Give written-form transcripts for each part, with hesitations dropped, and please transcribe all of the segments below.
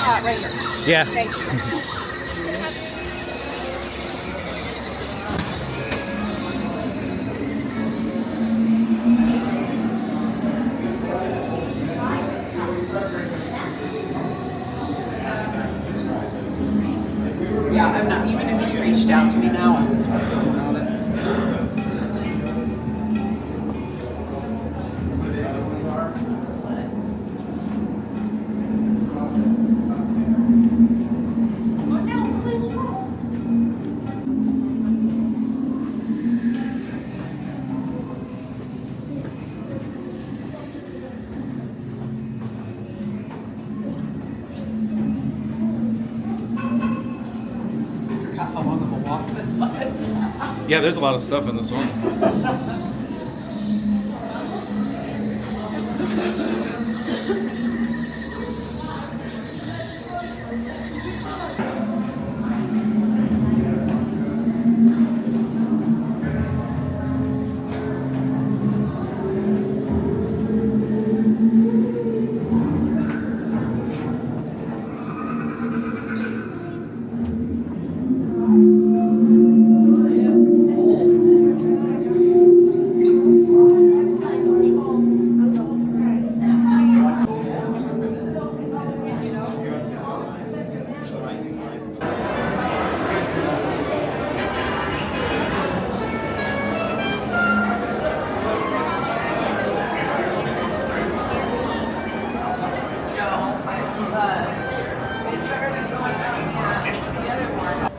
Right here. Yeah. Thank you. Yeah, I'm not, even if you reached out to me now, I wouldn't feel about it. How long of a walk this was. Yeah, there's a lot of stuff in this one.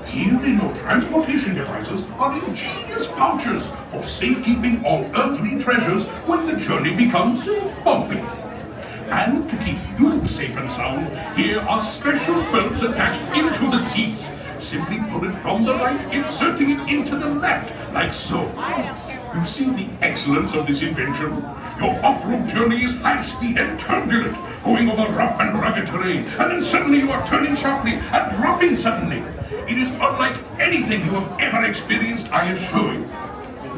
Here in your transportation devices are ingenious pouches for safekeeping all earthly treasures when the journey becomes bumpy. And to keep you safe and sound, here are special belts attached into the seats. Simply pull it from the right, inserting it into the left, like so. You see the excellence of this invention? Your off-road journey is high speed and turbulent, going over rough and rugged terrain, and then suddenly you are turning sharply and dropping suddenly. It is unlike anything you have ever experienced, I assure you.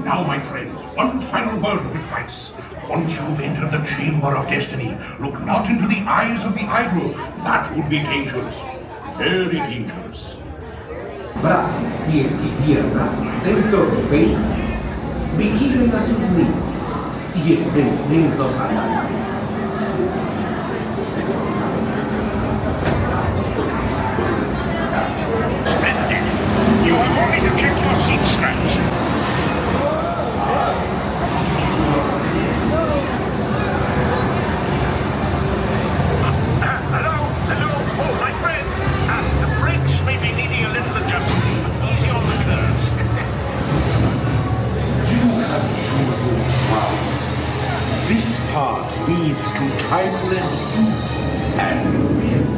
Now, my friends, one final word of advice. Once you've entered the chamber of destiny, look not into the eyes of the idol. That would be dangerous. Very dangerous. Brazos, pies y piernas dentro del vehículo. Vigilen a sus niños y estén atentos al aire. You have only to check your seat straps. Hello, oh, my friend. The brakes may be needing a little adjustment, but easy on the curves. You have chosen well. This path leads to timeless youth and beauty.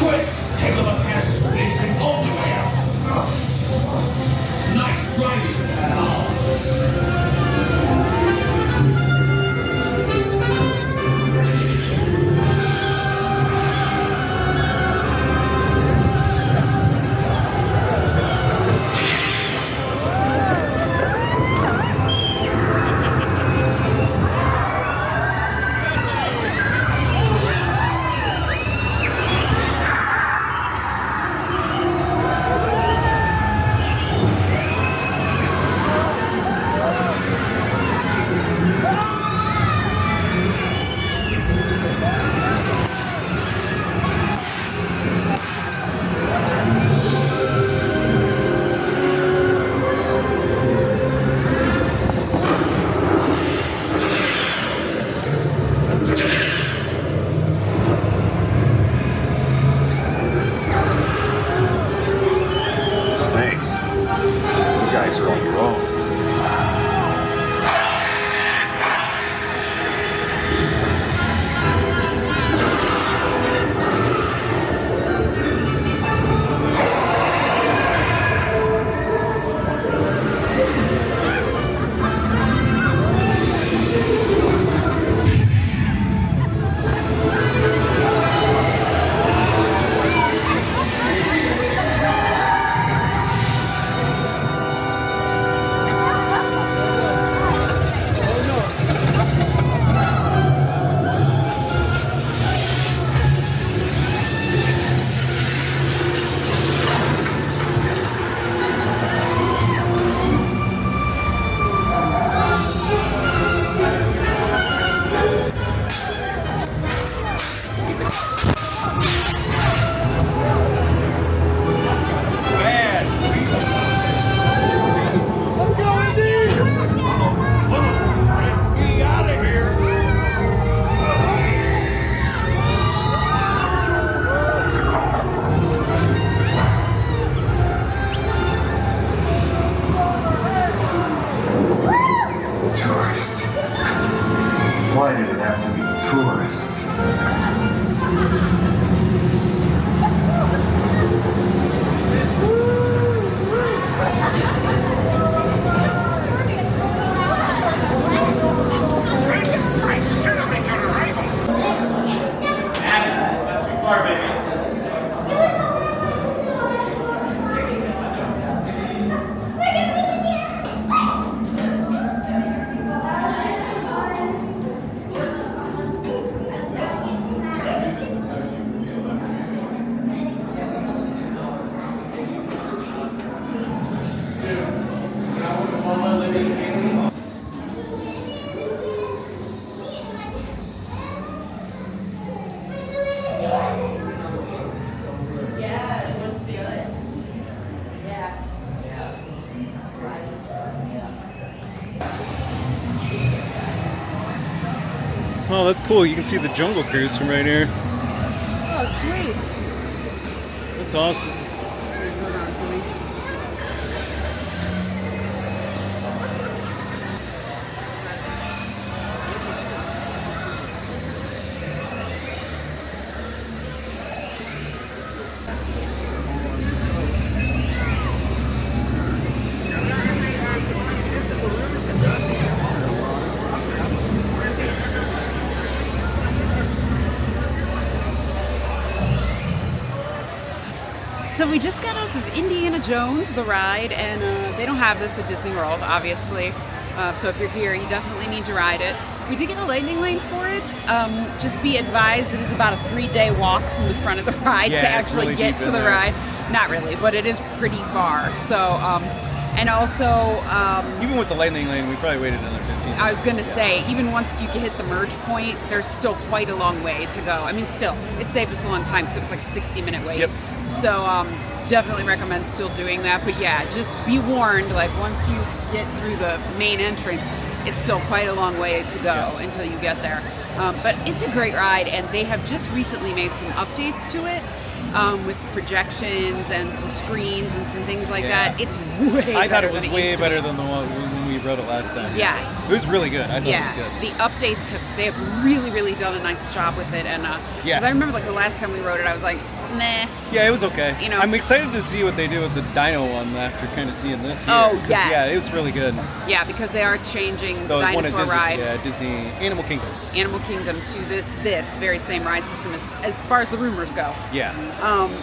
Quick, take a look at this. All the way out. Oh, that's cool. You can see the Jungle Cruise from right here. Oh, sweet. That's awesome. Hold on for me. So we just got off of Indiana Jones, the ride, and they don't have this at Disney World, obviously. So if you're here, you definitely need to ride it. We did get a lightning lane for it. Just be advised, it is about a 3-day walk from the front of the ride to Yeah, it's actually really get deep to in the there. ride. Not really, but it is pretty far. So, and also, Even with the lightning lane, we probably waited another 15 minutes. I was going to say, even once you hit the merge point, there's still quite a long way to go. I mean, still, it saved us a long time, so it was like a 60-minute wait. Yep. So, definitely recommend still doing that. But yeah, just be warned, like once you get through the main entrance, it's still quite a long way to go until you get there. But it's a great ride, and they have just recently made some updates to it. With projections and some screens and some things like Yeah. that. It's way I thought better it was than way used to be. better than the one when we rode it last time. Yes. It was really good. I thought Yeah, it was good. the updates have really done a nice job with it, and Yeah. 'cause I remember like the last time we rode it, I was like, meh. Yeah, it was okay. You know. I'm excited to see what they do with the Dino one after kind of seeing this here. Oh, 'Cause, yes. Yeah, it was really good. Yeah, because they are changing the one at dinosaur Disney, ride, Yeah, Disney Animal Kingdom. Animal Kingdom, to this very same ride system as far as the rumors go. Yeah.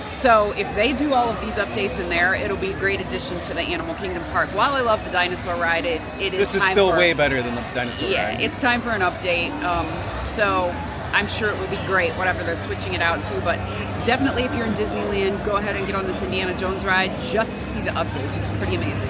So if they do all of these updates in there, it'll be a great addition to the Animal Kingdom park. While I love the dinosaur ride, it is This is time still for, way better than the dinosaur Yeah, ride. it's time for an update. So I'm sure it would be great, whatever they're switching it out to. But definitely, if you're in Disneyland, go ahead and get on this Indiana Jones ride just to see the updates. It's pretty amazing.